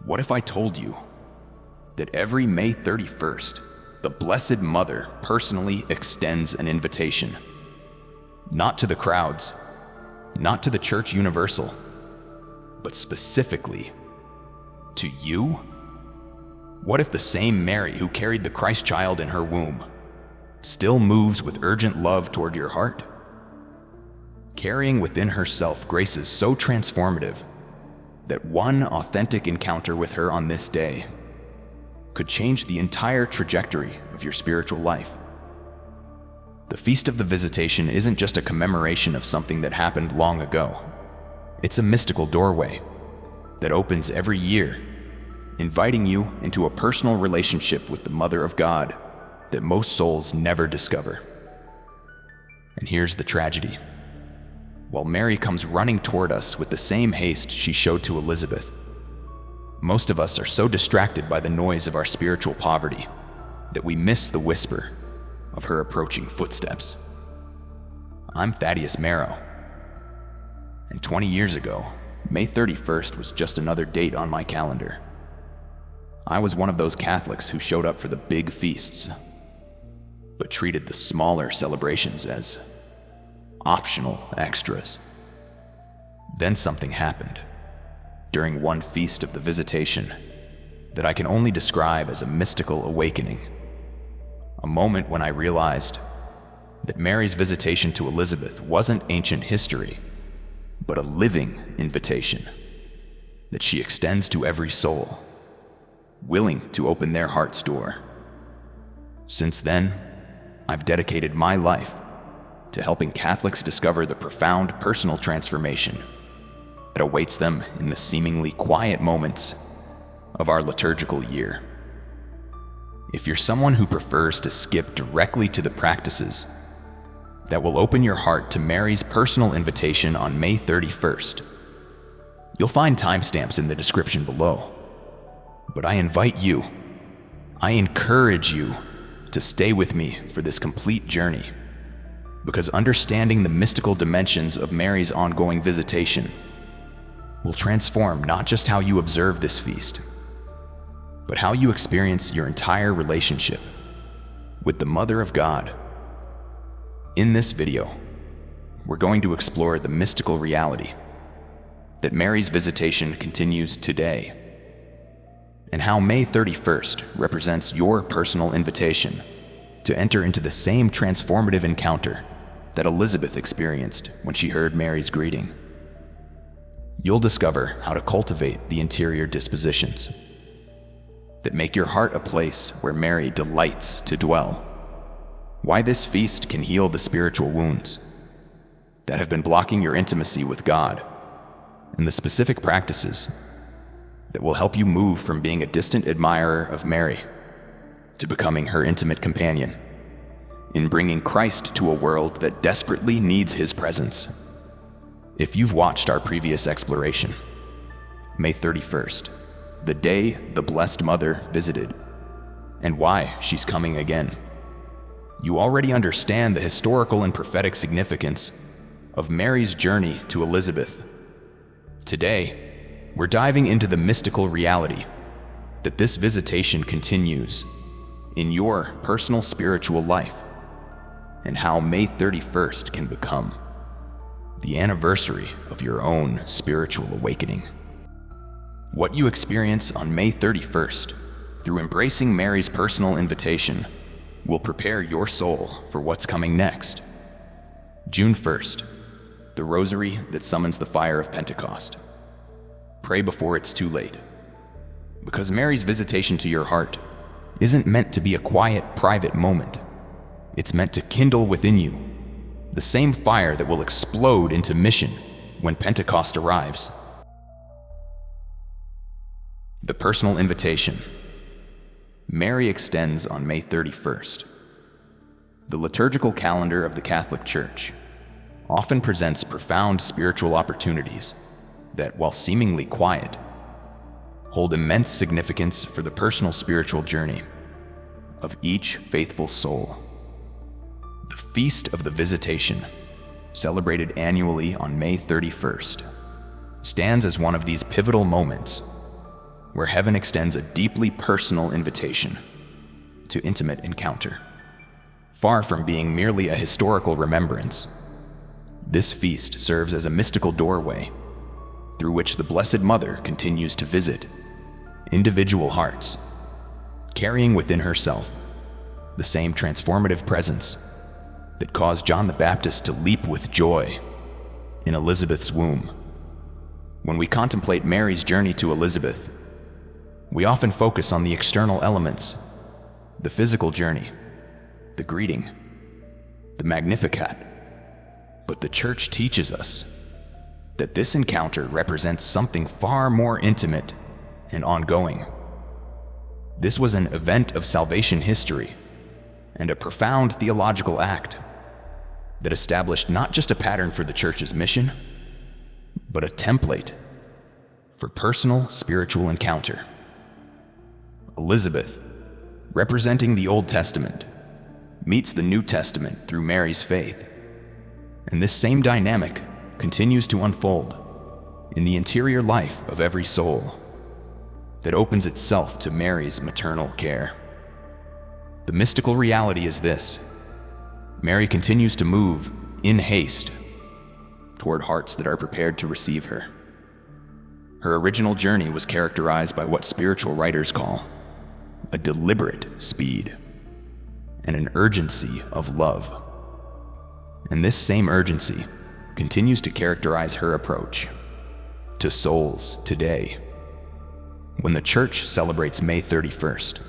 What if I told you that every May 31st, the Blessed Mother personally extends an invitation? Not to the crowds, not to the Church Universal, but specifically to you? What if the same Mary who carried the Christ child in her womb still moves with urgent love toward your heart? Carrying within herself graces so transformative that one authentic encounter with her on this day could change the entire trajectory of your spiritual life. The Feast of the Visitation isn't just a commemoration of something that happened long ago. It's a mystical doorway that opens every year, inviting you into a personal relationship with the Mother of God that most souls never discover. And here's the tragedy. While Mary comes running toward us with the same haste she showed to Elizabeth, most of us are so distracted by the noise of our spiritual poverty that we miss the whisper of her approaching footsteps. I'm Thaddeus Marrow, and 20 years ago, May 31st was just another date on my calendar. I was one of those Catholics who showed up for the big feasts, but treated the smaller celebrations as optional extras. Then something happened during one feast of the Visitation that I can only describe as a mystical awakening. A moment when I realized that Mary's visitation to Elizabeth wasn't ancient history, but a living invitation that she extends to every soul, willing to open their heart's door. Since then, I've dedicated my life to helping Catholics discover the profound personal transformation that awaits them in the seemingly quiet moments of our liturgical year. If you're someone who prefers to skip directly to the practices that will open your heart to Mary's personal invitation on May 31st, you'll find timestamps in the description below. But I invite you, I encourage you to stay with me for this complete journey, because understanding the mystical dimensions of Mary's ongoing visitation will transform not just how you observe this feast, but how you experience your entire relationship with the Mother of God. In this video, we're going to explore the mystical reality that Mary's visitation continues today, and how May 31st represents your personal invitation to enter into the same transformative encounter that Elizabeth experienced when she heard Mary's greeting. You'll discover how to cultivate the interior dispositions that make your heart a place where Mary delights to dwell, why this feast can heal the spiritual wounds that have been blocking your intimacy with God, and the specific practices that will help you move from being a distant admirer of Mary to becoming her intimate companion in bringing Christ to a world that desperately needs his presence. If you've watched our previous exploration, May 31st, the day the Blessed Mother visited, and why she's coming again, you already understand the historical and prophetic significance of Mary's journey to Elizabeth. Today, we're diving into the mystical reality that this visitation continues in your personal spiritual life, and how May 31st can become the anniversary of your own spiritual awakening. What you experience on May 31st through embracing Mary's personal invitation will prepare your soul for what's coming next. June 1st, the rosary that summons the fire of Pentecost. Pray before it's too late, because Mary's visitation to your heart isn't meant to be a quiet, private moment. It's meant to kindle within you the same fire that will explode into mission when Pentecost arrives. The personal invitation Mary extends on May 31st. The liturgical calendar of the Catholic Church often presents profound spiritual opportunities that, while seemingly quiet, hold immense significance for the personal spiritual journey of each faithful soul. The Feast of the Visitation, celebrated annually on May 31st, stands as one of these pivotal moments where heaven extends a deeply personal invitation to intimate encounter. Far from being merely a historical remembrance, this feast serves as a mystical doorway through which the Blessed Mother continues to visit individual hearts, carrying within herself the same transformative presence that caused John the Baptist to leap with joy in Elizabeth's womb. When we contemplate Mary's journey to Elizabeth, we often focus on the external elements, the physical journey, the greeting, the Magnificat. But the Church teaches us that this encounter represents something far more intimate and ongoing. This was an event of salvation history and a profound theological act that established not just a pattern for the Church's mission, but a template for personal spiritual encounter. Elizabeth, representing the Old Testament, meets the New Testament through Mary's faith, and this same dynamic continues to unfold in the interior life of every soul that opens itself to Mary's maternal care. The mystical reality is this: Mary continues to move in haste toward hearts that are prepared to receive her. Her original journey was characterized by what spiritual writers call a deliberate speed and an urgency of love. And this same urgency continues to characterize her approach to souls today. When the Church celebrates May 31st,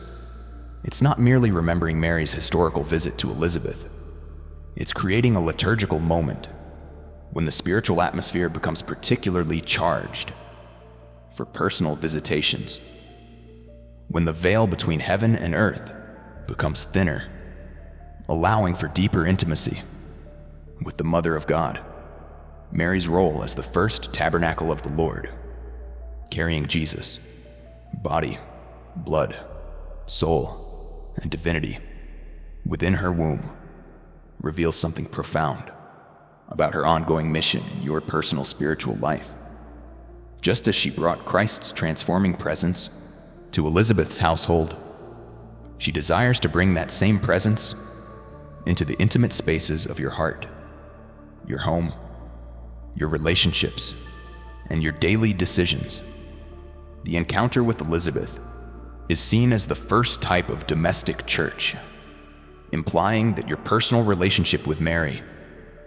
it's not merely remembering Mary's historical visit to Elizabeth. It's creating a liturgical moment when the spiritual atmosphere becomes particularly charged for personal visitations, when the veil between heaven and earth becomes thinner, allowing for deeper intimacy with the Mother of God. Mary's role as the first tabernacle of the Lord, carrying Jesus, body, blood, soul, and divinity within her womb, reveals something profound about her ongoing mission in your personal spiritual life. Just as she brought Christ's transforming presence to Elizabeth's household, she desires to bring that same presence into the intimate spaces of your heart, your home, your relationships, and your daily decisions. The encounter with Elizabeth is seen as the first type of domestic church, implying that your personal relationship with Mary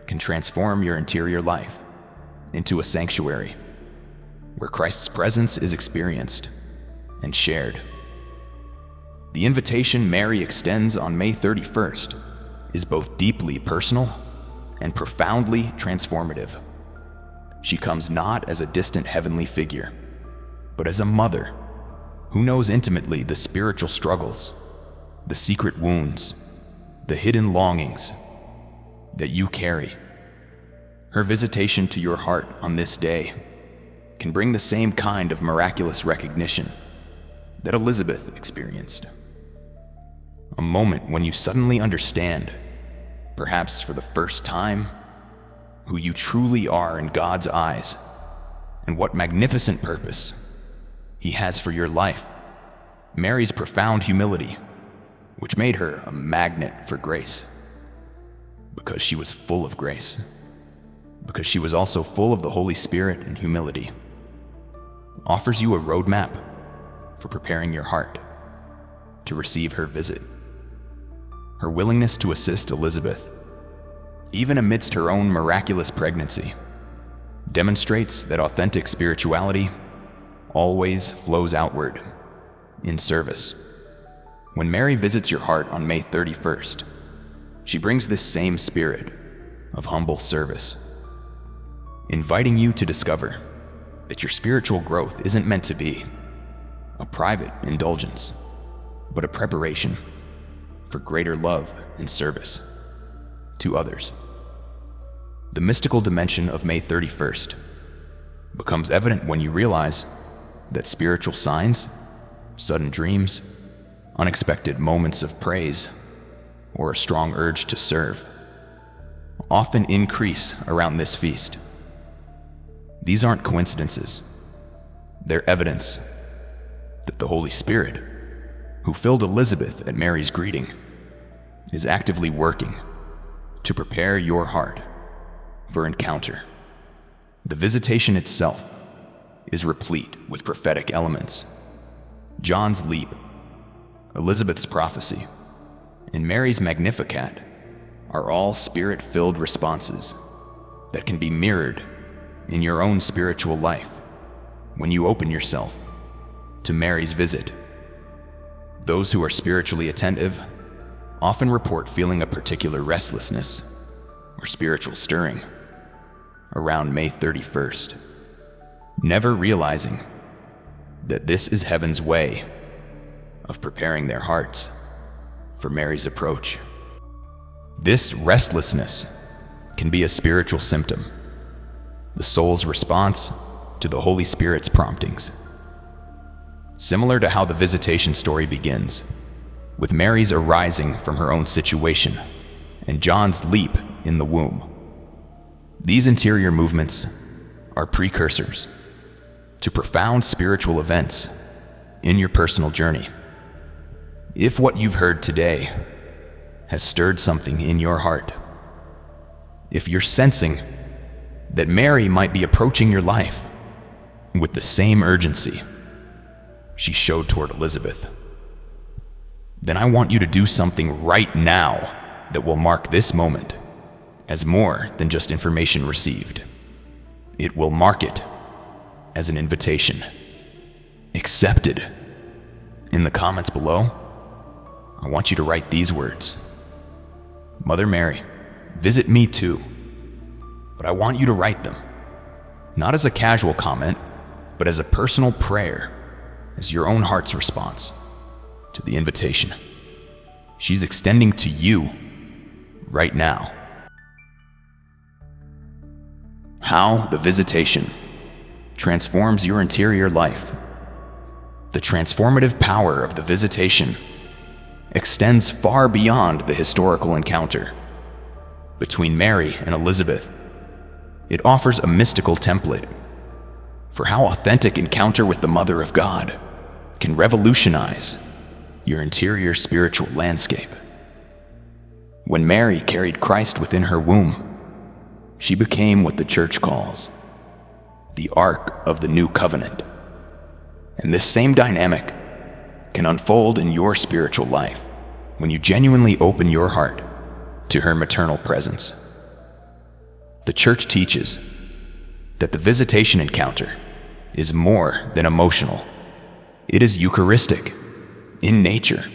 can transform your interior life into a sanctuary where Christ's presence is experienced and shared. The invitation Mary extends on May 31st is both deeply personal and profoundly transformative. She comes not as a distant heavenly figure, but as a mother who knows intimately the spiritual struggles, the secret wounds, the hidden longings that you carry. Her visitation to your heart on this day can bring the same kind of miraculous recognition that Elizabeth experienced. A moment when you suddenly understand, perhaps for the first time, who you truly are in God's eyes and what magnificent purpose He has for your life. Mary's profound humility, which made her a magnet for grace, because she was full of grace, because she was also full of the Holy Spirit and humility, offers you a roadmap for preparing your heart to receive her visit. Her willingness to assist Elizabeth, even amidst her own miraculous pregnancy, demonstrates that authentic spirituality always flows outward in service. When Mary visits your heart on May 31st, she brings this same spirit of humble service, inviting you to discover that your spiritual growth isn't meant to be a private indulgence, but a preparation for greater love and service to others. The mystical dimension of May 31st becomes evident when you realize that spiritual signs, sudden dreams, unexpected moments of praise, or a strong urge to serve often increase around this feast. These aren't coincidences. They're evidence that the Holy Spirit, who filled Elizabeth at Mary's greeting, is actively working to prepare your heart for encounter. The visitation itself is replete with prophetic elements. John's leap, Elizabeth's prophecy, and Mary's Magnificat are all spirit-filled responses that can be mirrored in your own spiritual life when you open yourself to Mary's visit. Those who are spiritually attentive often report feeling a particular restlessness or spiritual stirring around May 31st, never realizing that this is heaven's way of preparing their hearts for Mary's approach. This restlessness can be a spiritual symptom, the soul's response to the Holy Spirit's promptings. Similar to how the visitation story begins, with Mary's arising from her own situation and John's leap in the womb. These interior movements are precursors to profound spiritual events in your personal journey. If what you've heard today has stirred something in your heart, if you're sensing that Mary might be approaching your life with the same urgency she showed toward Elizabeth, then I want you to do something right now that will mark this moment as more than just information received. It will mark it as an invitation accepted. In the comments below, I want you to write these words: Mother Mary, visit me too. But I want you to write them, not as a casual comment, but as a personal prayer, as your own heart's response to the invitation she's extending to you right now. How the visitation transforms your interior life. The transformative power of the visitation extends far beyond the historical encounter between Mary and Elizabeth. It offers a mystical template for how authentic encounter with the Mother of God can revolutionize your interior spiritual landscape. When Mary carried Christ within her womb, she became what the Church calls the Ark of the New Covenant. And this same dynamic can unfold in your spiritual life when you genuinely open your heart to her maternal presence. The Church teaches that the visitation encounter is more than emotional. It is Eucharistic in nature.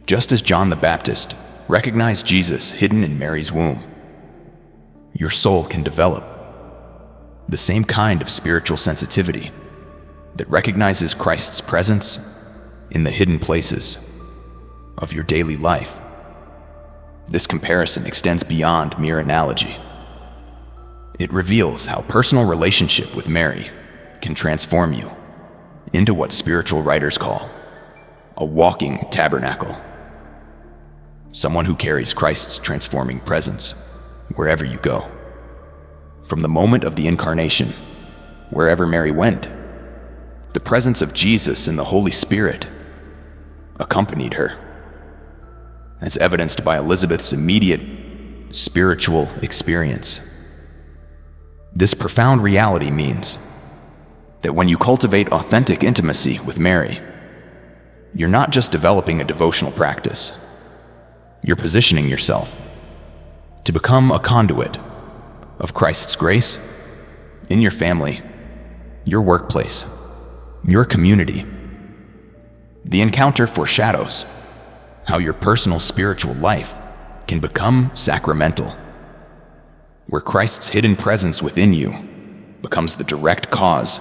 Just as John the Baptist recognized Jesus hidden in Mary's womb, your soul can develop the same kind of spiritual sensitivity that recognizes Christ's presence in the hidden places of your daily life. This comparison extends beyond mere analogy. It reveals how personal relationship with Mary can transform you into what spiritual writers call a walking tabernacle, someone who carries Christ's transforming presence wherever you go. From the moment of the Incarnation, wherever Mary went, the presence of Jesus and the Holy Spirit accompanied her, as evidenced by Elizabeth's immediate spiritual experience. This profound reality means that when you cultivate authentic intimacy with Mary, you're not just developing a devotional practice. You're positioning yourself to become a conduit of Christ's grace in your family, your workplace, your community. The encounter foreshadows how your personal spiritual life can become sacramental, where Christ's hidden presence within you becomes the direct cause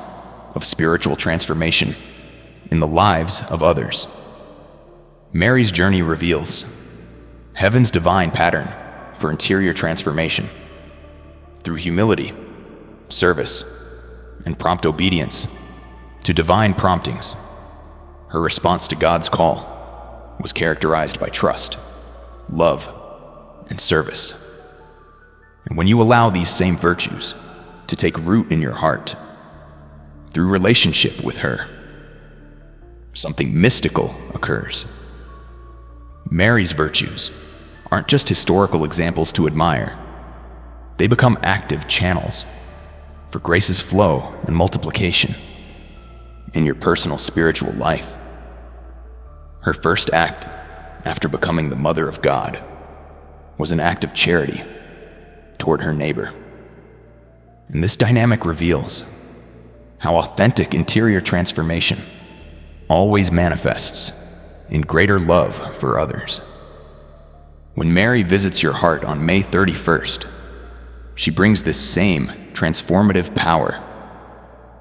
of spiritual transformation in the lives of others. Mary's journey reveals heaven's divine pattern for interior transformation. Through humility, service, and prompt obedience to divine promptings, her response to God's call was characterized by trust, love, and service. And when you allow these same virtues to take root in your heart through relationship with her, something mystical occurs. Mary's virtues aren't just historical examples to admire. They become active channels for grace's flow and multiplication in your personal spiritual life. Her first act after becoming the Mother of God was an act of charity toward her neighbor. And this dynamic reveals how authentic interior transformation always manifests in greater love for others. When Mary visits your heart on May 31st, she brings this same transformative power.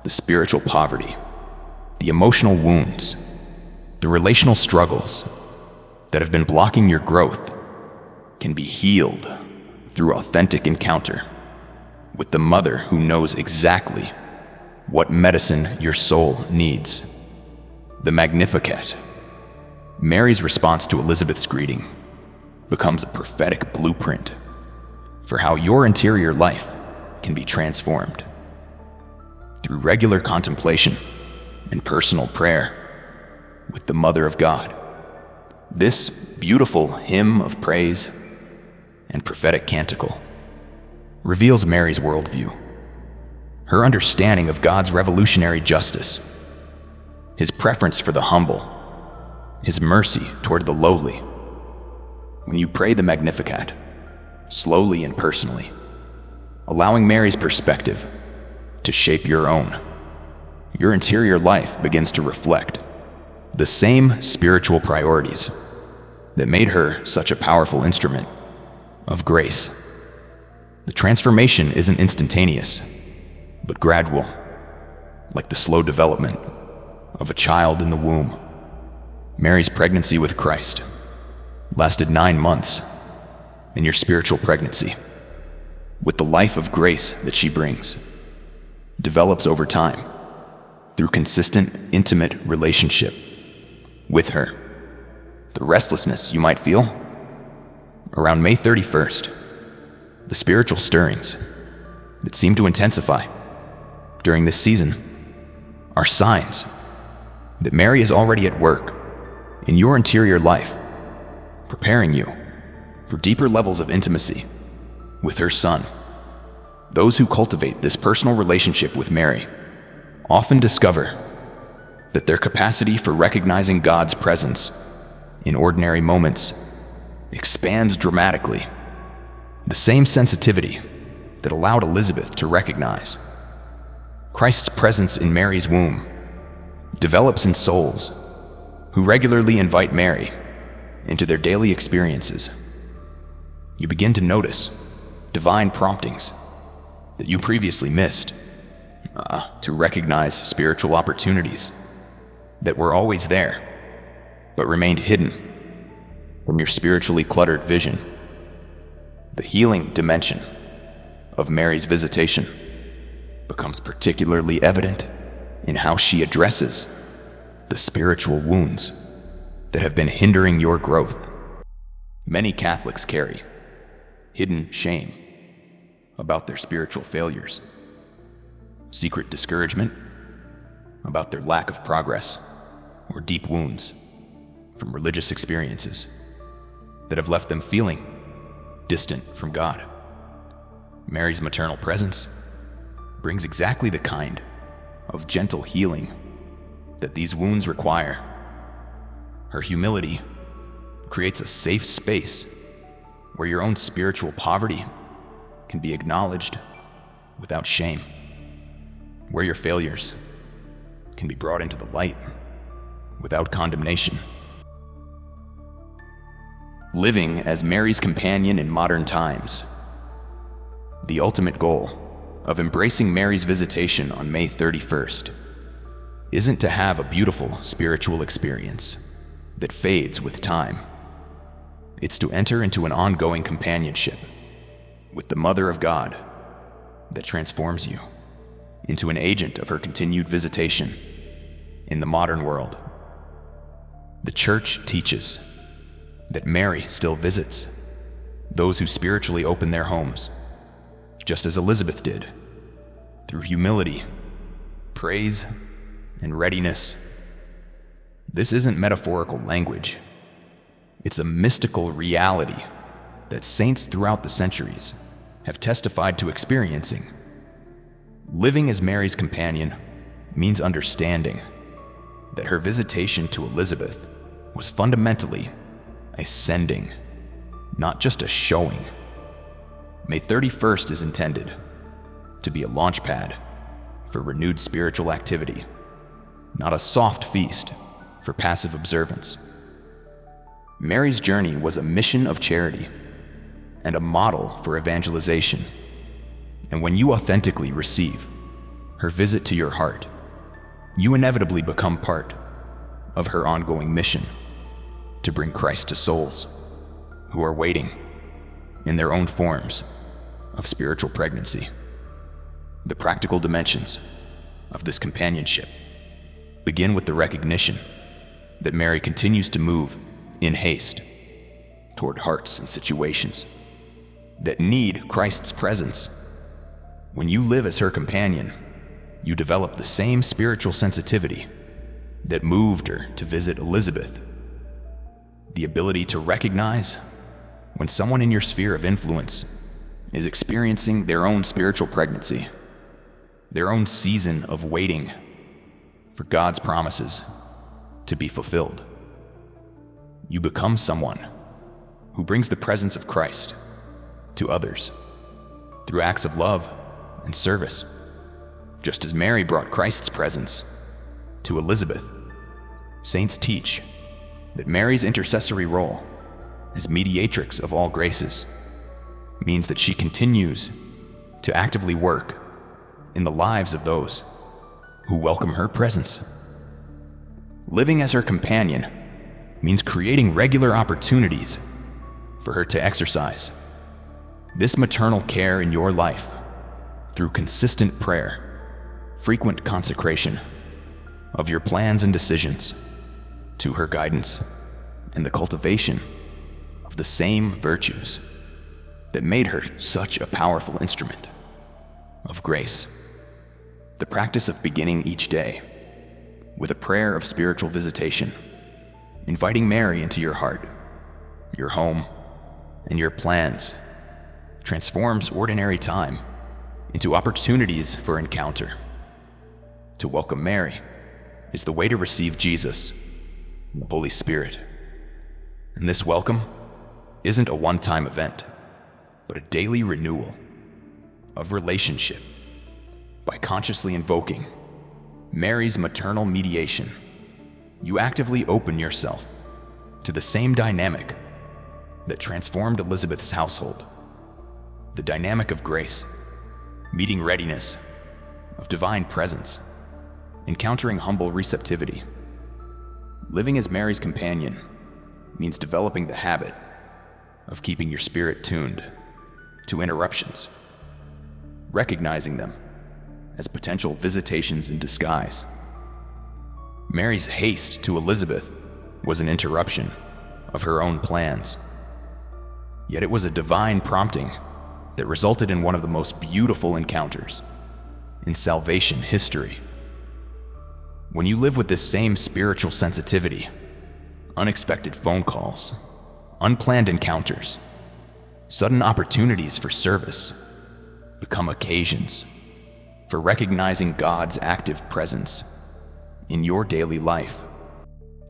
The spiritual poverty, the emotional wounds, the relational struggles that have been blocking your growth can be healed through authentic encounter with the Mother who knows exactly what medicine your soul needs. The Magnificat, Mary's response to Elizabeth's greeting, becomes a prophetic blueprint for how your interior life can be transformed. Through regular contemplation and personal prayer with the Mother of God, this beautiful hymn of praise and prophetic canticle reveals Mary's worldview, her understanding of God's revolutionary justice, his preference for the humble, his mercy toward the lowly. When you pray the Magnificat, slowly and personally, allowing Mary's perspective to shape your own, your interior life begins to reflect the same spiritual priorities that made her such a powerful instrument of grace. The transformation isn't instantaneous, but gradual, like the slow development of a child in the womb. Mary's pregnancy with Christ lasted 9 months, and your spiritual pregnancy, with the life of grace that she brings, develops over time through consistent, intimate relationship with her. The restlessness you might feel around May 31st, the spiritual stirrings that seem to intensify during this season, are signs that Mary is already at work in your interior life, preparing you for deeper levels of intimacy with her Son. Those who cultivate this personal relationship with Mary often discover that their capacity for recognizing God's presence in ordinary moments expands dramatically. The same sensitivity that allowed Elizabeth to recognize Christ's presence in Mary's womb develops in souls who regularly invite Mary into their daily experiences. You begin to notice divine promptings that you previously missed, to recognize spiritual opportunities that were always there but remained hidden from your spiritually cluttered vision. The healing dimension of Mary's visitation becomes particularly evident in how she addresses the spiritual wounds that have been hindering your growth. Many Catholics carry hidden shame about their spiritual failures, secret discouragement about their lack of progress, or deep wounds from religious experiences that have left them feeling distant from God. Mary's maternal presence brings exactly the kind of gentle healing that these wounds require. Her humility creates a safe space where your own spiritual poverty can be acknowledged without shame, where your failures can be brought into the light without condemnation. Living as Mary's companion in modern times. The ultimate goal of embracing Mary's visitation on May 31st isn't to have a beautiful spiritual experience that fades with time. It's to enter into an ongoing companionship with the Mother of God that transforms you into an agent of her continued visitation in the modern world. The Church teaches that Mary still visits those who spiritually open their homes, just as Elizabeth did, through humility, praise, and readiness. This isn't metaphorical language. It's a mystical reality that saints throughout the centuries have testified to experiencing. Living as Mary's companion means understanding that her visitation to Elizabeth was fundamentally a sending, not just a showing. May 31st is intended to be a launch pad for renewed spiritual activity, not a soft feast for passive observance. Mary's journey was a mission of charity and a model for evangelization. And when you authentically receive her visit to your heart, you inevitably become part of her ongoing mission to bring Christ to souls who are waiting in their own forms of spiritual pregnancy. The practical dimensions of this companionship begin with the recognition that Mary continues to move in haste toward hearts and situations that need Christ's presence. When you live as her companion, you develop the same spiritual sensitivity that moved her to visit Elizabeth. The ability to recognize when someone in your sphere of influence is experiencing their own spiritual pregnancy, their own season of waiting for God's promises to be fulfilled. You become someone who brings the presence of Christ to others through acts of love and service, just as Mary brought Christ's presence to Elizabeth. Saints teach that Mary's intercessory role as mediatrix of all graces means that she continues to actively work in the lives of those who welcome her presence. Living as her companion means creating regular opportunities for her to exercise this maternal care in your life through consistent prayer, frequent consecration of your plans and decisions to her guidance, and the cultivation of the same virtues that made her such a powerful instrument of grace. The practice of beginning each day with a prayer of spiritual visitation, inviting Mary into your heart, your home, and your plans, transforms ordinary time into opportunities for encounter. To welcome Mary is the way to receive Jesus, the Holy Spirit. And this welcome isn't a one-time event, but a daily renewal of relationship. By consciously invoking Mary's maternal mediation, you actively open yourself to the same dynamic that transformed Elizabeth's household, the dynamic of grace, meeting readiness, of divine presence, encountering humble receptivity. Living as Mary's companion means developing the habit of keeping your spirit tuned to interruptions, recognizing them as potential visitations in disguise. Mary's haste to Elizabeth was an interruption of her own plans. Yet it was a divine prompting that resulted in one of the most beautiful encounters in salvation history. When you live with this same spiritual sensitivity, unexpected phone calls, unplanned encounters, sudden opportunities for service become occasions for recognizing God's active presence in your daily life.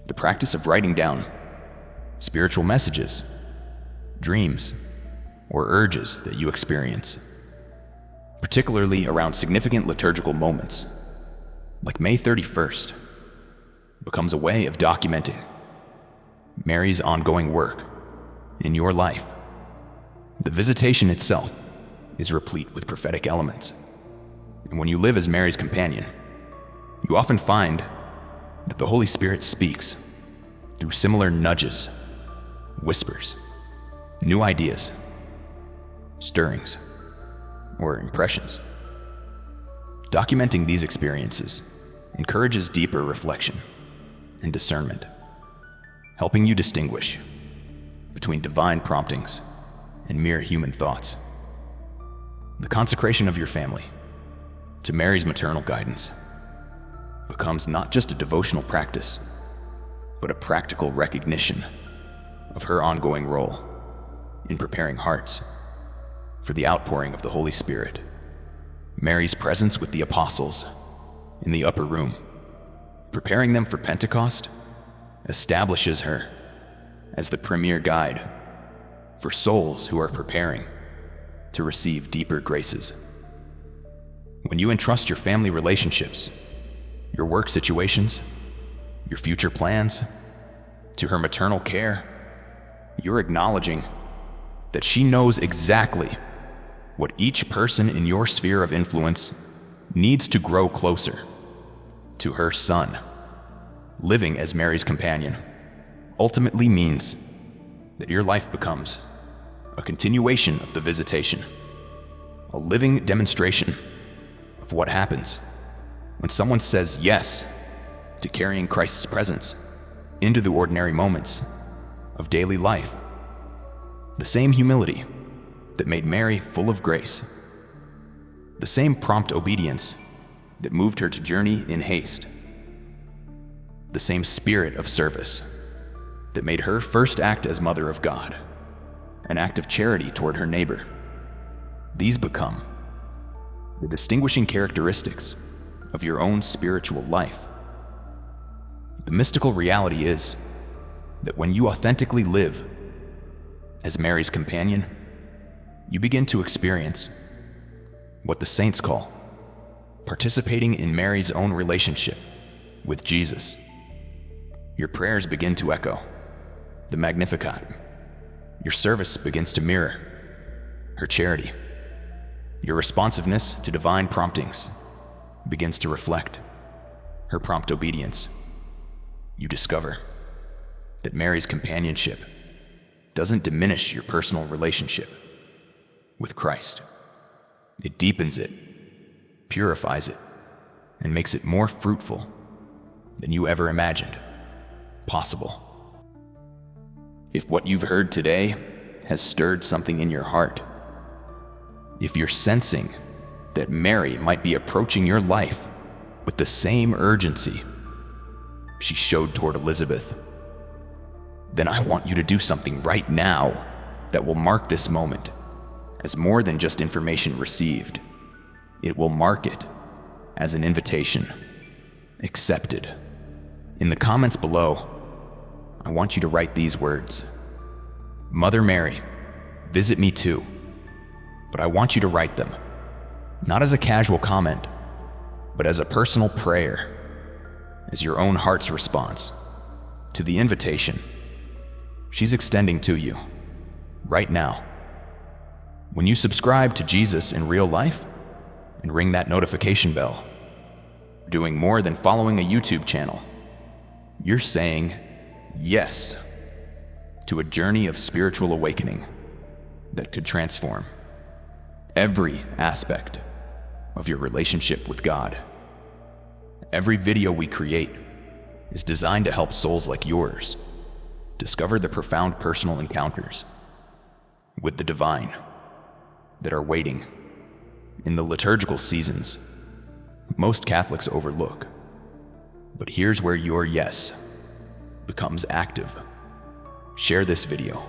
The practice of writing down spiritual messages, dreams, or urges that you experience, particularly around significant liturgical moments, like May 31st, becomes a way of documenting Mary's ongoing work in your life. The visitation itself is replete with prophetic elements. And when you live as Mary's companion, you often find that the Holy Spirit speaks through similar nudges, whispers, new ideas, stirrings, or impressions. Documenting these experiences encourages deeper reflection and discernment, helping you distinguish between divine promptings and mere human thoughts. The consecration of your family to Mary's maternal guidance becomes not just a devotional practice, but a practical recognition of her ongoing role in preparing hearts for the outpouring of the Holy Spirit. Mary's presence with the apostles in the upper room, preparing them for Pentecost, establishes her as the premier guide for souls who are preparing to receive deeper graces. When you entrust your family relationships, your work situations, your future plans to her maternal care, you're acknowledging that she knows exactly what each person in your sphere of influence needs to grow closer to her Son. Living as Mary's companion ultimately means that your life becomes a continuation of the Visitation, a living demonstration of what happens when someone says yes to carrying Christ's presence into the ordinary moments of daily life. The same humility that made Mary full of grace, the same prompt obedience that moved her to journey in haste, the same spirit of service that made her first act as Mother of God an act of charity toward her neighbor. These become the distinguishing characteristics of your own spiritual life. The mystical reality is that when you authentically live as Mary's companion, you begin to experience what the saints call participating in Mary's own relationship with Jesus. Your prayers begin to echo the Magnificat. Your service begins to mirror her charity. Your responsiveness to divine promptings begins to reflect her prompt obedience. You discover that Mary's companionship doesn't diminish your personal relationship with Christ. It deepens it, purifies it, and makes it more fruitful than you ever imagined possible. If what you've heard today has stirred something in your heart, if you're sensing that Mary might be approaching your life with the same urgency she showed toward Elizabeth, then I want you to do something right now that will mark this moment as more than just information received. It will mark it as an invitation accepted. In the comments below, I want you to write these words: Mother Mary, visit me too. But I want you to write them, not as a casual comment, but as a personal prayer, as your own heart's response to the invitation she's extending to you right now. When you subscribe to Jesus in real life and ring that notification bell, doing more than following a YouTube channel, you're saying yes to a journey of spiritual awakening that could transform every aspect of your relationship with God. Every video we create is designed to help souls like yours discover the profound personal encounters with the divine that are waiting in the liturgical seasons most Catholics overlook. But here's where your yes becomes active. Share this video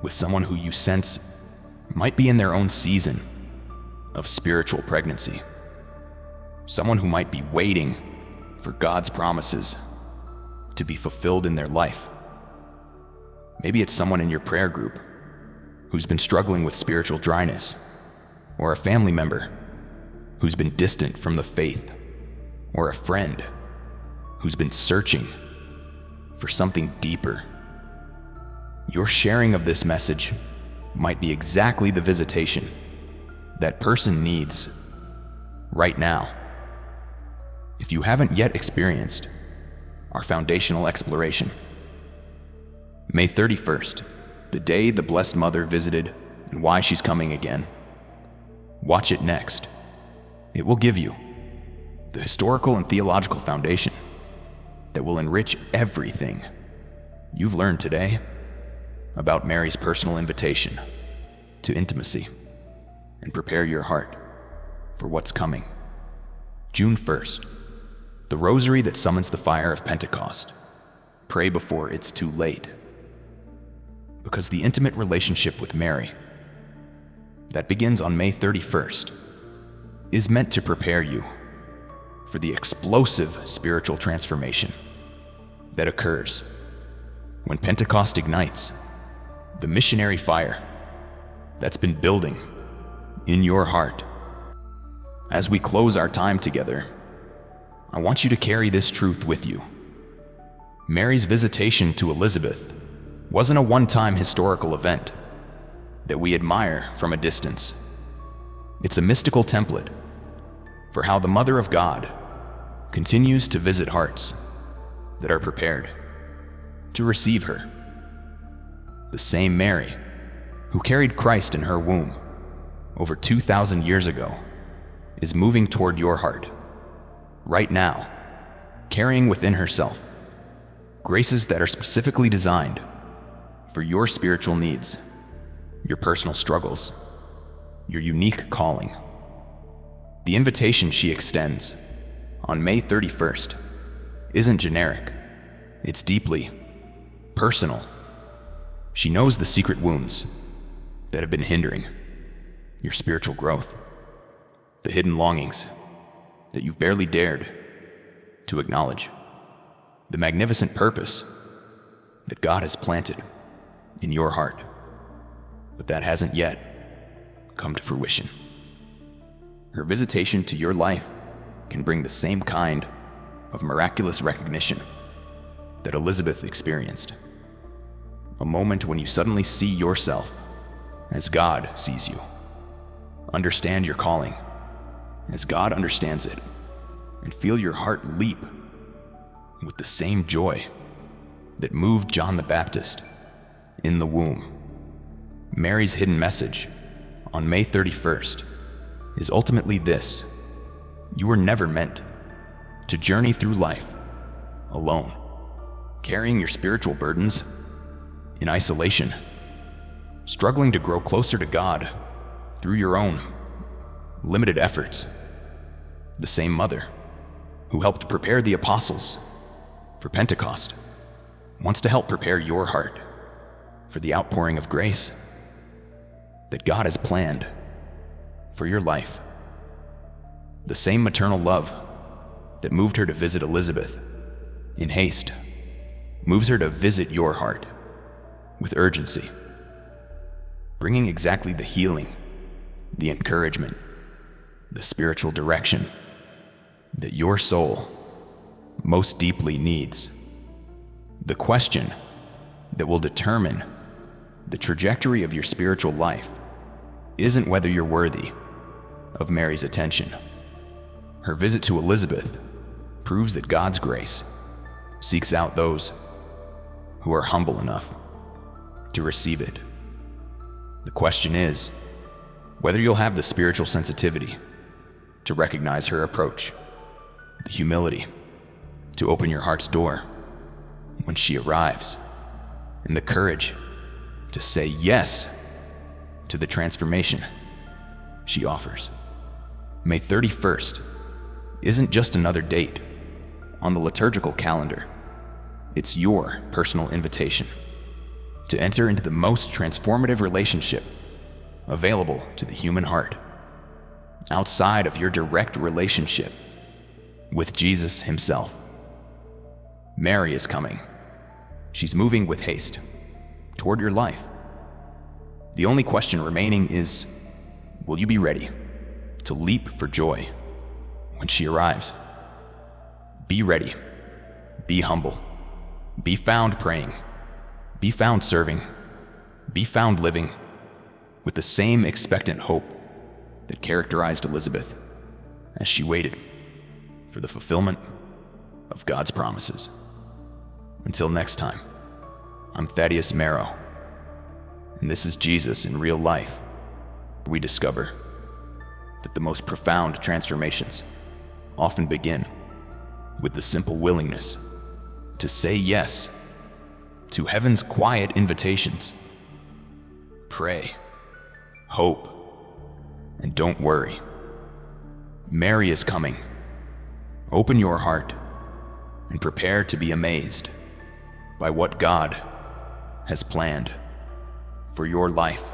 with someone who you sense might be in their own season of spiritual pregnancy. Someone who might be waiting for God's promises to be fulfilled in their life. Maybe it's someone in your prayer group who's been struggling with spiritual dryness, or a family member who's been distant from the faith, or a friend who's been searching for something deeper. Your sharing of this message might be exactly the visitation that person needs right now. If you haven't yet experienced our foundational exploration, May 31st, the day the Blessed Mother visited and why she's coming again, watch it next. It will give you the historical and theological foundation that will enrich everything you've learned today about Mary's personal invitation to intimacy, and prepare your heart for what's coming. June 1st, the rosary that summons the fire of Pentecost, Pray before it's too late. Because the intimate relationship with Mary that begins on May 31st is meant to prepare you for the explosive spiritual transformation that occurs when Pentecost ignites the missionary fire that's been building in your heart. As we close our time together, I want you to carry this truth with you. Mary's visitation to Elizabeth wasn't a one-time historical event that we admire from a distance. It's a mystical template for how the Mother of God continues to visit hearts that are prepared to receive her. The same Mary who carried Christ in her womb over 2,000 years ago is moving toward your heart right now, carrying within herself graces that are specifically designed for your spiritual needs, your personal struggles, your unique calling. The invitation she extends on May 31st isn't generic, it's deeply personal. She knows the secret wounds that have been hindering your spiritual growth, the hidden longings that you've barely dared to acknowledge, the magnificent purpose that God has planted in your heart, but that hasn't yet come to fruition. Her visitation to your life can bring the same kind of miraculous recognition that Elizabeth experienced. A moment when you suddenly see yourself as God sees you, understand your calling as God understands it, and feel your heart leap with the same joy that moved John the Baptist in the womb. Mary's hidden message on May 31st is ultimately this: you were never meant to journey through life alone, carrying your spiritual burdens in isolation, struggling to grow closer to God through your own limited efforts. The same Mother who helped prepare the apostles for Pentecost wants to help prepare your heart for the outpouring of grace that God has planned for your life. The same maternal love that moved her to visit Elizabeth in haste moves her to visit your heart with urgency, bringing exactly the healing, the encouragement, the spiritual direction that your soul most deeply needs. The question that will determine the trajectory of your spiritual life isn't whether you're worthy of Mary's attention. Her visit to Elizabeth proves that God's grace seeks out those who are humble enough to receive it. The question is whether you'll have the spiritual sensitivity to recognize her approach, the humility to open your heart's door when she arrives, and the courage to say yes to the transformation she offers. May 31st isn't just another date on the liturgical calendar. It's your personal invitation to enter into the most transformative relationship available to the human heart, outside of your direct relationship with Jesus himself. Mary is coming. She's moving with haste toward your life. The only question remaining is, will you be ready to leap for joy when she arrives? Be ready. Be humble. Be found praying. Be found serving. Be found living with the same expectant hope that characterized Elizabeth as she waited for the fulfillment of God's promises. Until next time, I'm Thaddeus Marrow, and this is Jesus in Real Life, where we discover that the most profound transformations often begin with the simple willingness to say yes to heaven's quiet invitations. Pray, hope, and don't worry. Mary is coming. Open your heart and prepare to be amazed by what God has planned for your life.